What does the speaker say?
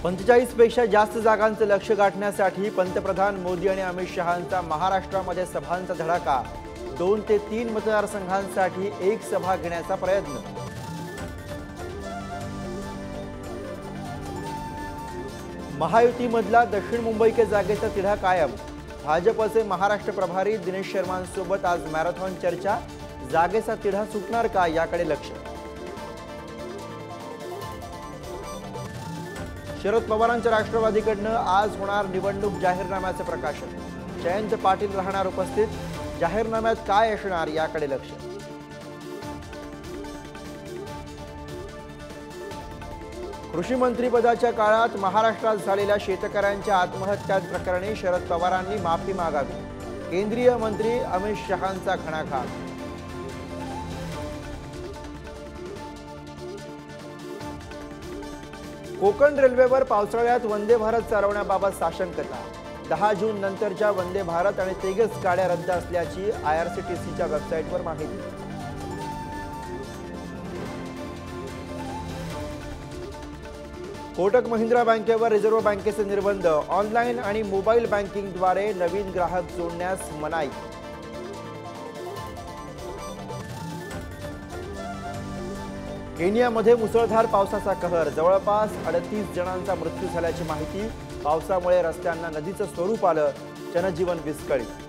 45 पेक्षा जास्त जागांचं लक्ष्य गाठण्यासाठी पंतप्रधान मोदी आणि अमित शहांचा महाराष्ट्रामध्ये सभांचा धडाका। 2 ते 3 मतदारसंघांसाठी एक सभा घेण्याचा प्रयत्न। महायुतीमधला दक्षिण मुंबई के जागेचा तिढा कायम। भाजपचे महाराष्ट्र प्रभारी दिनेश शर्मांसोबत आज मॅरेथॉन चर्चा। जागेचा तिढा सुटणार का याकडे लक्ष। शरद पवारांच्या राष्ट्रवादीकडनं आज होणार निवडणूक जाहीरनाम्याचे प्रकाशन। जयंत पाटील राहणार उपस्थित। जाहीरनाम्यात काय असणार याकडे लक्ष। कृषी मंत्रिपदाच्या काळात महाराष्ट्रात झालेल्या शेतकऱ्यांच्या आत्महत्या प्रकरणी शरद पवारांनी माफी मागावी। केंद्रीय मंत्री अमित शहांचा घणाघात। कोकण रेल्वेवर पावसाळ्यात वंदे भारत चालवण्याबाबत साशंकता। 10 जून नंतरच्या वंदे भारत आणि तेजस गाड्या रद्द असल्याची आयआरसीटीसीच्या वेबसाईटवर माहिती। कोटक महिंद्रा बँकेवर रिझर्व्ह बँकेचे निर्बंध। ऑनलाईन आणि मोबाईल बँकिंगद्वारे नवीन ग्राहक जोडण्यास मनाई। केनियामध्ये मुसळधार पावसाचा कहर। जवळपास 38 जणांचा मृत्यू झाल्याची माहिती। पावसामुळे रस्त्यांना नदीचं स्वरूप आलं। जनजीवन विस्कळीत।